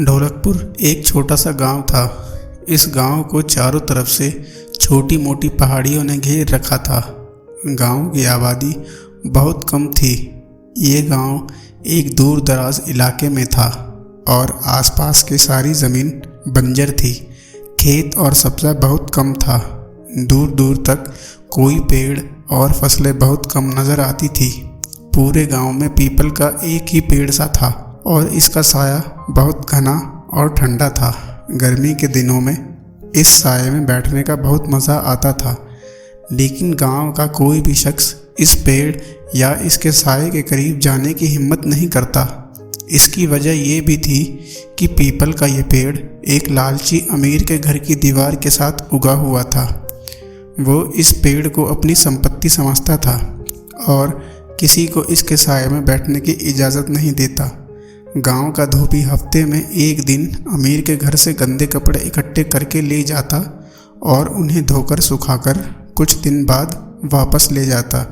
ढोलकपुर एक छोटा सा गांव था। इस गांव को चारों तरफ से छोटी मोटी पहाड़ियों ने घेर रखा था। गांव की आबादी बहुत कम थी। ये गांव एक दूर दराज इलाके में था और आसपास की सारी ज़मीन बंजर थी। खेत और सब्ज़ा बहुत कम था। दूर दूर तक कोई पेड़ और फसलें बहुत कम नज़र आती थी। पूरे गांव में पीपल का एक ही पेड़ सा था और इसका साया बहुत घना और ठंडा था। गर्मी के दिनों में इस साये में बैठने का बहुत मज़ा आता था, लेकिन गांव का कोई भी शख्स इस पेड़ या इसके साये के करीब जाने की हिम्मत नहीं करता। इसकी वजह ये भी थी कि पीपल का ये पेड़ एक लालची अमीर के घर की दीवार के साथ उगा हुआ था। वो इस पेड़ को अपनी संपत्ति समझता था और किसी को इसके साये में बैठने की इजाज़त नहीं देता। गांव का धोबी हफ्ते में एक दिन अमीर के घर से गंदे कपड़े इकट्ठे करके ले जाता और उन्हें धोकर सुखाकर कुछ दिन बाद वापस ले जाता।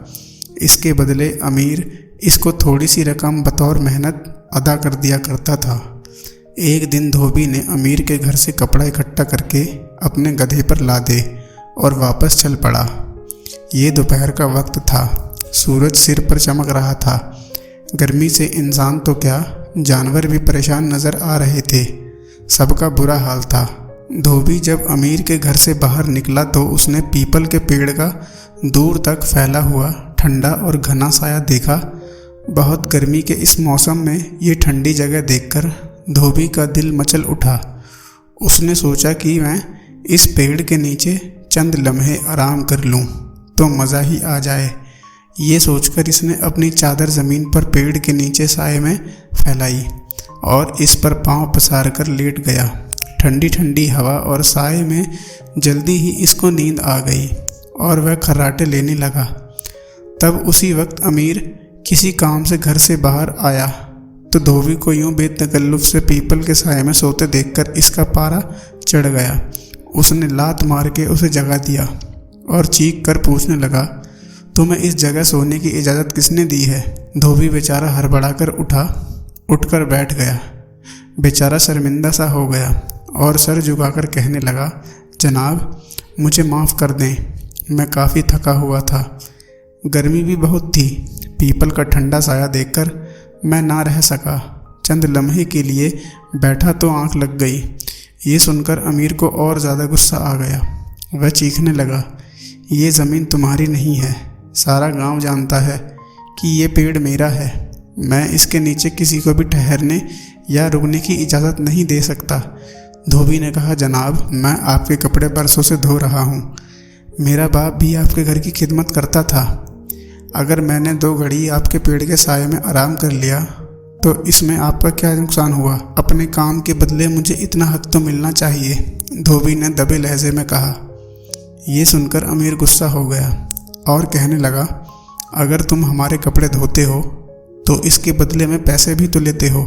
इसके बदले अमीर इसको थोड़ी सी रकम बतौर मेहनत अदा कर दिया करता था। एक दिन धोबी ने अमीर के घर से कपड़ा इकट्ठा करके अपने गधे पर लादे और वापस चल पड़ा। ये दोपहर का वक्त था। सूरज सिर पर चमक रहा था। गर्मी से इंसान तो क्या, जानवर भी परेशान नज़र आ रहे थे। सबका बुरा हाल था। धोबी जब अमीर के घर से बाहर निकला तो उसने पीपल के पेड़ का दूर तक फैला हुआ ठंडा और घना साया देखा। बहुत गर्मी के इस मौसम में ये ठंडी जगह देखकर धोबी का दिल मचल उठा। उसने सोचा कि मैं इस पेड़ के नीचे चंद लम्हे आराम कर लूं तो मज़ा ही आ जाए। ये सोचकर इसने अपनी चादर ज़मीन पर पेड़ के नीचे साए में फैलाई और इस पर पांव पसार कर लेट गया। ठंडी ठंडी हवा और साए में जल्दी ही इसको नींद आ गई और वह खर्राटे लेने लगा। तब उसी वक्त अमीर किसी काम से घर से बाहर आया तो धोबी को यूं बेतकल्लुफ़ से पीपल के साए में सोते देखकर इसका पारा चढ़ गया। उसने लात मार के उसे जगा दिया और चीख कर पूछने लगा, तुम्हें इस जगह सोने की इजाज़त किसने दी है? धोबी बेचारा हड़बड़ाकर उठकर बैठ गया। बेचारा शर्मिंदा सा हो गया और सर झुकाकर कहने लगा, जनाब मुझे माफ़ कर दें, मैं काफ़ी थका हुआ था। गर्मी भी बहुत थी। पीपल का ठंडा साया देखकर मैं ना रह सका। चंद लम्हे के लिए बैठा तो आंख लग गई। ये सुनकर अमीर को और ज़्यादा गुस्सा आ गया। वह चीखने लगा, ये ज़मीन तुम्हारी नहीं है। सारा गांव जानता है कि ये पेड़ मेरा है। मैं इसके नीचे किसी को भी ठहरने या रुकने की इजाज़त नहीं दे सकता। धोबी ने कहा, जनाब मैं आपके कपड़े बरसों से धो रहा हूँ। मेरा बाप भी आपके घर की खिदमत करता था। अगर मैंने 2 घड़ी आपके पेड़ के साये में आराम कर लिया तो इसमें आपका क्या नुकसान हुआ? अपने काम के बदले मुझे इतना हक तो मिलना चाहिए, धोबी ने दबे लहजे में कहा। ये सुनकर अमीर गुस्सा हो गया और कहने लगा, अगर तुम हमारे कपड़े धोते हो तो इसके बदले में पैसे भी तो लेते हो।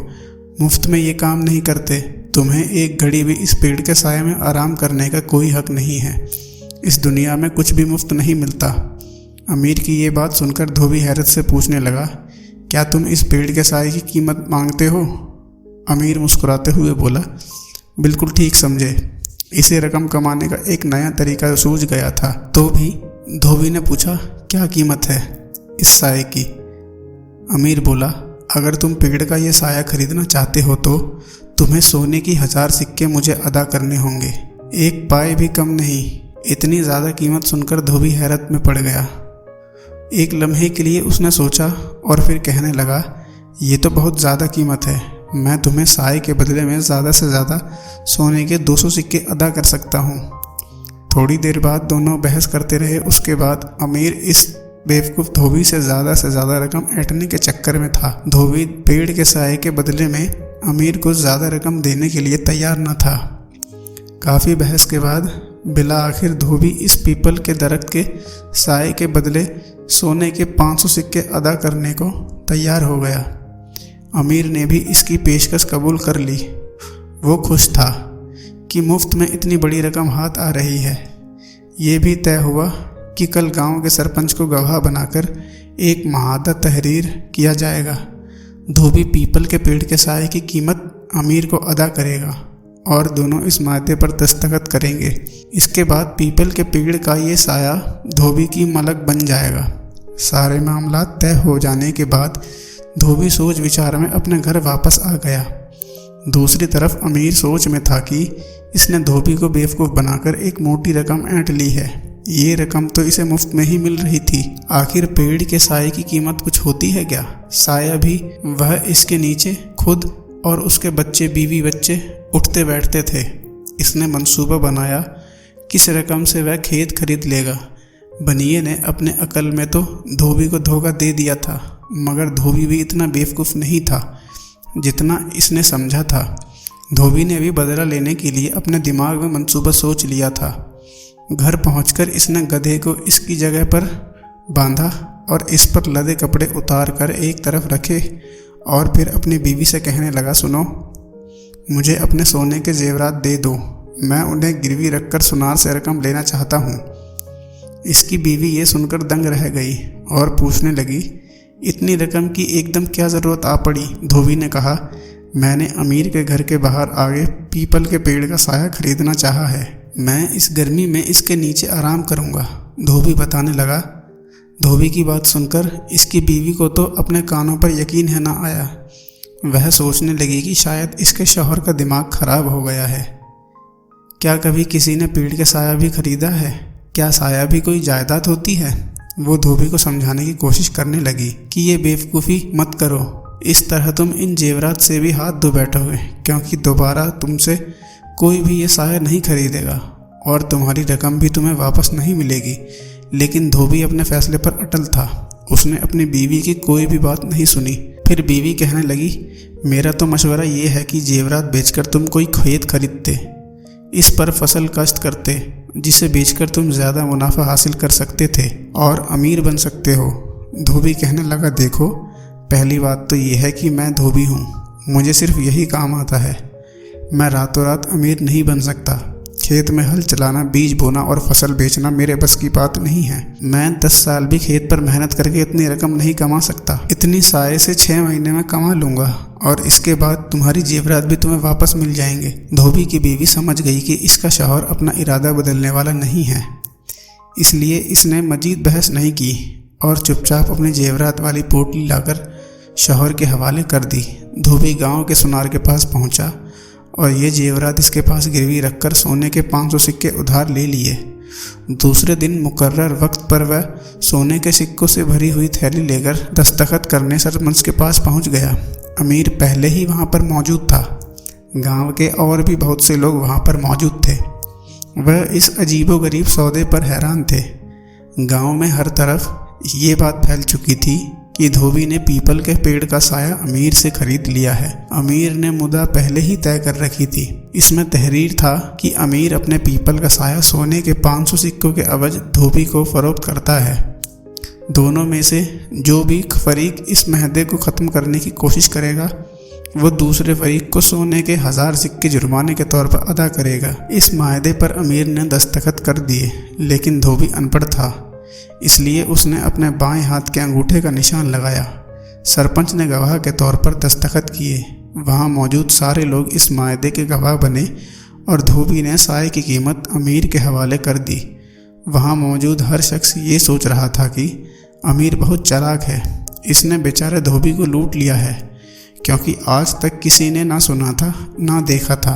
मुफ्त में ये काम नहीं करते। तुम्हें एक घड़ी भी इस पेड़ के साये में आराम करने का कोई हक नहीं है। इस दुनिया में कुछ भी मुफ्त नहीं मिलता। अमीर की ये बात सुनकर धोबी हैरत से पूछने लगा, क्या तुम इस पेड़ के साये की कीमत मांगते हो? अमीर मुस्कुराते हुए बोला, बिल्कुल ठीक समझे। इसे रकम कमाने का एक नया तरीका सूझ गया था। तो भी धोबी ने पूछा, क्या कीमत है इस साये की? अमीर बोला, अगर तुम पेड़ का ये साया खरीदना चाहते हो तो तुम्हें सोने की 1000 सिक्के मुझे अदा करने होंगे। 1 पाई भी कम नहीं। इतनी ज़्यादा कीमत सुनकर धोबी हैरत में पड़ गया। एक लम्हे के लिए उसने सोचा और फिर कहने लगा, ये तो बहुत ज़्यादा कीमत है। मैं तुम्हें साये के बदले में ज़्यादा से ज़्यादा सोने के 200 सिक्के अदा कर सकता हूँ। थोड़ी देर बाद दोनों बहस करते रहे। उसके बाद अमीर इस बेवकूफ़ धोबी से ज़्यादा रकम ऐंठने के चक्कर में था। धोबी पेड़ के साये के बदले में अमीर को ज़्यादा रकम देने के लिए तैयार न था। काफ़ी बहस के बाद बिला आखिर धोबी इस पीपल के दरख्त के साये के बदले सोने के 500 सिक्के अदा करने को तैयार हो गया। अमीर ने भी इसकी पेशकश कबूल कर ली। वो खुश था कि मुफ्त में इतनी बड़ी रकम हाथ आ रही है। ये भी तय हुआ कि कल गांव के सरपंच को गवाह बनाकर एक महादा तहरीर किया जाएगा। धोबी पीपल के पेड़ के साये की कीमत अमीर को अदा करेगा और दोनों इस मायदे पर दस्तखत करेंगे। इसके बाद पीपल के पेड़ का ये साया धोबी की मलक बन जाएगा। सारे मामला तय हो जाने के बाद धोबी सोच विचार में अपने घर वापस आ गया। दूसरी तरफ अमीर सोच में था कि इसने धोबी को बेवकूफ़ बनाकर एक मोटी रकम ऐंठ ली है। ये रकम तो इसे मुफ्त में ही मिल रही थी। आखिर पेड़ के साये की कीमत कुछ होती है क्या? साया भी वह इसके नीचे खुद और उसके बच्चे बीवी बच्चे उठते बैठते थे। इसने मंसूबा बनाया किस रकम से वह खेत खरीद लेगा। बनिए ने अपने अकल में तो धोबी को धोखा दे दिया था, मगर धोबी भी इतना बेवकूफ़ नहीं था जितना इसने समझा था। धोबी ने भी बदला लेने के लिए अपने दिमाग में मंसूबा सोच लिया था। घर पहुंचकर इसने गधे को इसकी जगह पर बांधा और इस पर लदे कपड़े उतार कर एक तरफ रखे और फिर अपनी बीवी से कहने लगा, सुनो, मुझे अपने सोने के जेवरात दे दो, मैं उन्हें गिरवी रखकर सुनार से रकम लेना चाहता हूँ। इसकी बीवी ये सुनकर दंग रह गई और पूछने लगी, इतनी रकम की एकदम क्या ज़रूरत आ पड़ी? धोबी ने कहा, मैंने अमीर के घर के बाहर आगे पीपल के पेड़ का साया खरीदना चाहा है। मैं इस गर्मी में इसके नीचे आराम करूँगा। धोबी बताने लगा। धोबी की बात सुनकर इसकी बीवी को तो अपने कानों पर यकीन है ना आया। वह सोचने लगी कि शायद इसके शौहर का दिमाग खराब हो गया है। क्या कभी किसी ने पेड़ के साया भी खरीदा है? क्या साया भी कोई जायदाद होती है? वो धोबी को समझाने की कोशिश करने लगी कि ये बेवकूफ़ी मत करो, इस तरह तुम इन जेवरात से भी हाथ धो बैठोगे, क्योंकि दोबारा तुमसे कोई भी ये साया नहीं खरीदेगा और तुम्हारी रकम भी तुम्हें वापस नहीं मिलेगी। लेकिन धोबी अपने फैसले पर अटल था। उसने अपनी बीवी की कोई भी बात नहीं सुनी। फिर बीवी कहने लगी, मेरा तो मशवरा ये है कि जेवरात बेचकर तुम कोई खेत खरीदते, इस पर फसल काश्त करते, जिसे बेचकर तुम ज़्यादा मुनाफा हासिल कर सकते थे और अमीर बन सकते हो। धोबी कहने लगा, देखो, पहली बात तो ये है कि मैं धोबी हूँ, मुझे सिर्फ यही काम आता है। मैं रातों रात अमीर नहीं बन सकता। खेत में हल चलाना, बीज बोना और फसल बेचना मेरे बस की बात नहीं है। मैं 10 साल भी खेत पर मेहनत करके इतनी रकम नहीं कमा सकता। इतनी साये से 6 महीने में कमा लूँगा और इसके बाद तुम्हारी जेवरात भी तुम्हें वापस मिल जाएंगे। धोबी की बीवी समझ गई कि इसका शौहर अपना इरादा बदलने वाला नहीं है, इसलिए इसने मजीद बहस नहीं की और चुपचाप अपनी जेवरात वाली पोटली लाकर शौहर के हवाले कर दी। धोबी गांव के सुनार के पास पहुंचा और ये जेवरात इसके पास गिरवी रखकर सोने के 500 सिक्के उधार ले लिए। दूसरे दिन मुकर्रर वक्त पर वह सोने के सिक्कों से भरी हुई थैली लेकर दस्तखत करने सरपंच के पास पहुंच गया। अमीर पहले ही वहां पर मौजूद था। गांव के और भी बहुत से लोग वहां पर मौजूद थे। वह इस अजीबोगरीब सौदे पर हैरान थे। गांव में हर तरफ ये बात फैल चुकी थी कि धोबी ने पीपल के पेड़ का साया अमीर से खरीद लिया है। अमीर ने मुद्दा पहले ही तय कर रखी थी। इसमें तहरीर था कि अमीर अपने पीपल का साया सोने के 500 सिक्कों के अवज धोबी को फरोख्त करता है। दोनों में से जो भी फरीक इस महदे को ख़त्म करने की कोशिश करेगा, वो दूसरे फरीक को सोने के 1000 सिक्के जुर्माने के तौर पर अदा करेगा। इस माहदे पर अमीर ने दस्तखत कर दिए, लेकिन धोबी अनपढ़ था, इसलिए उसने अपने बाएं हाथ के अंगूठे का निशान लगाया। सरपंच ने गवाह के तौर पर दस्तखत किए। वहां मौजूद सारे लोग इस मायदे के गवाह बने और धोबी ने साये की कीमत अमीर के हवाले कर दी। वहां मौजूद हर शख्स ये सोच रहा था कि अमीर बहुत चालाक है, इसने बेचारे धोबी को लूट लिया है, क्योंकि आज तक किसी ने ना सुना था ना देखा था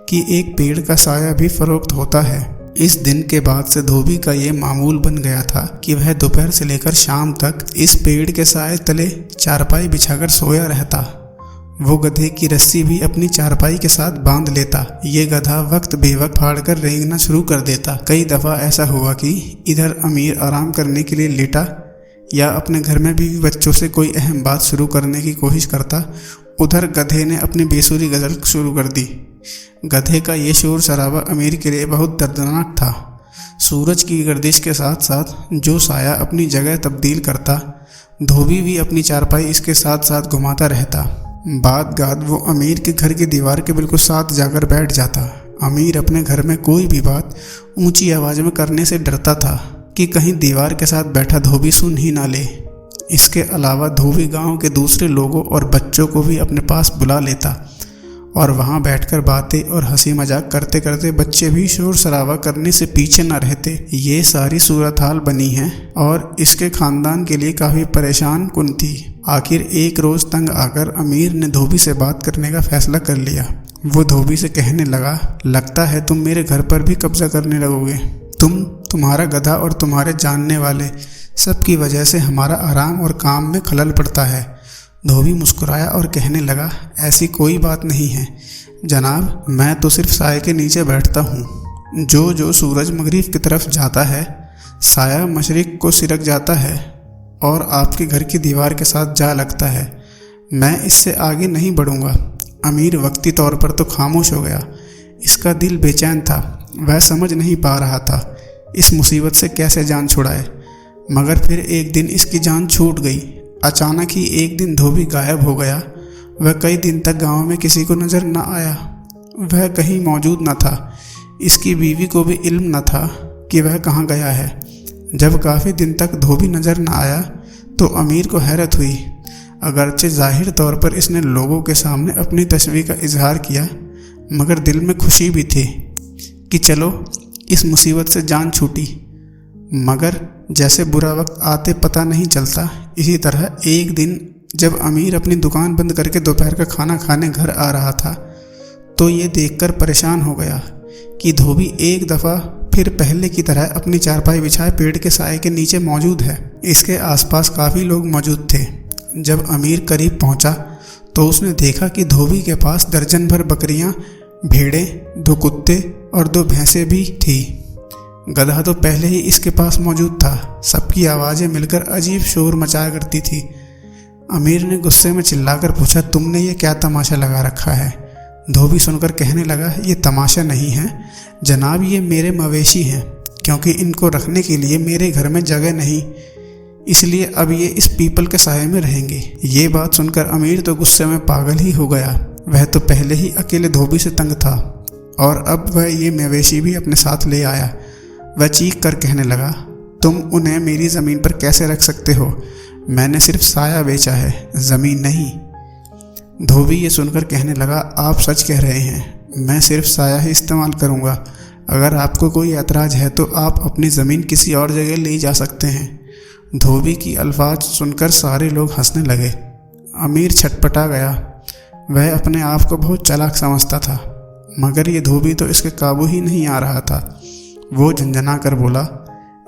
कि एक पेड़ का साया भी फरोख्त होता है। इस दिन के बाद से धोबी का ये मामूल बन गया था कि वह दोपहर से लेकर शाम तक इस पेड़ के साये तले चारपाई बिछाकर सोया रहता। वो गधे की रस्सी भी अपनी चारपाई के साथ बांध लेता। ये गधा वक्त बेवक्त फाड़कर रेंगना शुरू कर देता। कई दफ़ा ऐसा हुआ कि इधर अमीर आराम करने के लिए लेटा या अपने घर में बीवी बच्चों से कोई अहम बात शुरू करने की कोशिश करता, उधर गधे ने अपनी बेसुरी गज़ल शुरू कर दी। गधे का ये शोर शराबा अमीर के लिए बहुत दर्दनाक था। सूरज की गर्दिश के साथ साथ जो साया अपनी जगह तब्दील करता, धोबी भी अपनी चारपाई इसके साथ साथ घुमाता रहता। बाद गाद वो अमीर के घर की दीवार के बिल्कुल साथ जाकर बैठ जाता। अमीर अपने घर में कोई भी बात ऊंची आवाज़ में करने से डरता था कि कहीं दीवार के साथ बैठा धोबी सुन ही ना ले। इसके अलावा धोबी गांव के दूसरे लोगों और बच्चों को भी अपने पास बुला लेता और वहाँ बैठकर बातें और हंसी मजाक करते करते बच्चे भी शोर शराबा करने से पीछे न रहते। ये सारी सूरत हाल बनी है और इसके खानदान के लिए काफ़ी परेशान कुन थी। आखिर एक रोज़ तंग आकर अमीर ने धोबी से बात करने का फैसला कर लिया। वो धोबी से कहने लगा, लगता है तुम मेरे घर पर भी कब्जा करने लगोगे। तुम्हारा गधा और तुम्हारे जानने वाले सबकी वजह से हमारा आराम और काम में खलल पड़ता है। धोबी मुस्कुराया और कहने लगा, ऐसी कोई बात नहीं है जनाब, मैं तो सिर्फ साये के नीचे बैठता हूँ। जो सूरज मगरिब की तरफ जाता है साया मशरिक को सिरक जाता है और आपके घर की दीवार के साथ जा लगता है। मैं इससे आगे नहीं बढ़ूँगा। अमीर वक्ती तौर पर तो खामोश हो गया। इसका दिल बेचैन था। वह समझ नहीं पा रहा था इस मुसीबत से कैसे जान छुड़ाए। मगर फिर एक दिन इसकी जान छूट गई। अचानक ही एक दिन धोबी गायब हो गया। वह कई दिन तक गांव में किसी को नज़र न आया। वह कहीं मौजूद न था। इसकी बीवी को भी इल्म न था कि वह कहाँ गया है। जब काफ़ी दिन तक धोबी नज़र न आया तो अमीर को हैरत हुई। अगरचे ज़ाहिर तौर पर इसने लोगों के सामने अपनी तशवीह का इजहार किया, मगर दिल में खुशी भी थी कि चलो इस मुसीबत से जान छूटी। मगर जैसे बुरा वक्त आते पता नहीं चलता, इसी तरह एक दिन जब अमीर अपनी दुकान बंद करके दोपहर का खाना खाने घर आ रहा था तो ये देखकर परेशान हो गया कि धोबी एक दफ़ा फिर पहले की तरह अपनी चारपाई बिछाए पेड़ के साए के नीचे मौजूद है। इसके आसपास काफ़ी लोग मौजूद थे। जब अमीर करीब पहुंचा तो उसने देखा कि धोबी के पास दर्जन भर बकरियां, भेड़ें, 2 कुत्ते और 2 भैंसें भी थी। गधा तो पहले ही इसके पास मौजूद था। सबकी आवाज़ें मिलकर अजीब शोर मचाया करती थी। अमीर ने गुस्से में चिल्लाकर पूछा, तुमने ये क्या तमाशा लगा रखा है? धोबी सुनकर कहने लगा, ये तमाशा नहीं है जनाब, ये मेरे मवेशी हैं, क्योंकि इनको रखने के लिए मेरे घर में जगह नहीं, इसलिए अब ये इस पीपल के साये में रहेंगे। ये बात सुनकर अमीर तो गुस्से में पागल ही हो गया। वह तो पहले ही अकेले धोबी से तंग था और अब वह ये मवेशी भी अपने साथ ले आया। वह चीख कर कहने लगा, तुम उन्हें मेरी ज़मीन पर कैसे रख सकते हो? मैंने सिर्फ साया बेचा है, ज़मीन नहीं। धोबी ये सुनकर कहने लगा, आप सच कह रहे हैं, मैं सिर्फ साया ही इस्तेमाल करूँगा। अगर आपको कोई ऐतराज़ है तो आप अपनी ज़मीन किसी और जगह ले जा सकते हैं। धोबी की अल्फाज सुनकर सारे लोग हंसने लगे। अमीर छटपटा गया। वह अपने आप को बहुत चालाक समझता था, मगर ये धोबी तो इसके काबू ही नहीं आ रहा था। वो झंझना कर बोला,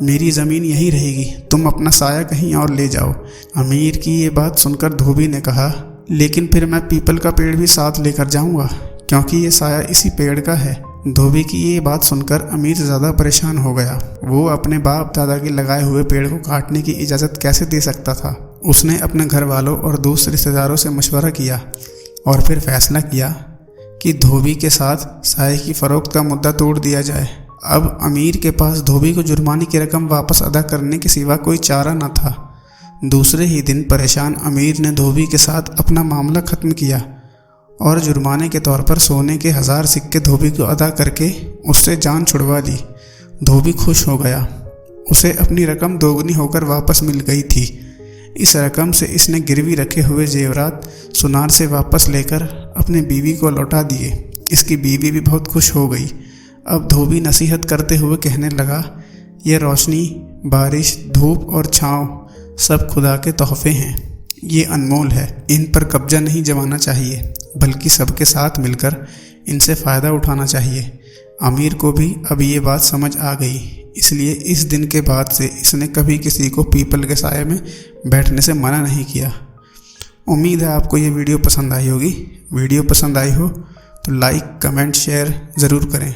मेरी ज़मीन यहीं रहेगी, तुम अपना साया कहीं और ले जाओ। अमीर की ये बात सुनकर धोबी ने कहा, लेकिन फिर मैं पीपल का पेड़ भी साथ लेकर जाऊंगा, क्योंकि ये साया इसी पेड़ का है। धोबी की ये बात सुनकर अमीर ज़्यादा परेशान हो गया। वो अपने बाप दादा के लगाए हुए पेड़ को काटने की इजाज़त कैसे दे सकता था? उसने अपने घर वालों और दोस्त रिश्तेदारों से मशवरा किया और फिर फैसला किया कि धोबी के साथ साये की फ़रोख्त का मुद्दा तोड़ दिया जाए। अब अमीर के पास धोबी को जुर्माने की रकम वापस अदा करने के सिवा कोई चारा न था। दूसरे ही दिन परेशान अमीर ने धोबी के साथ अपना मामला ख़त्म किया और जुर्माने के तौर पर सोने के 1000 सिक्के धोबी को अदा करके उससे जान छुड़वा ली। धोबी खुश हो गया। उसे अपनी रकम दोगुनी होकर वापस मिल गई थी। इस रकम से इसने गिरवी रखे हुए जेवरात सुनार से वापस लेकर अपनी बीवी को लौटा दिए। इसकी बीवी भी बहुत खुश हो गई। अब धोबी नसीहत करते हुए कहने लगा, ये रोशनी, बारिश, धूप और छाँव सब खुदा के तोहफे हैं। ये अनमोल है। इन पर कब्जा नहीं जमाना चाहिए, बल्कि सबके साथ मिलकर इनसे फ़ायदा उठाना चाहिए। अमीर को भी अब ये बात समझ आ गई, इसलिए इस दिन के बाद से इसने कभी किसी को पीपल के साये में बैठने से मना नहीं किया। उम्मीद है आपको ये वीडियो पसंद आई होगी। वीडियो पसंद आई हो तो लाइक, कमेंट, शेयर ज़रूर करें।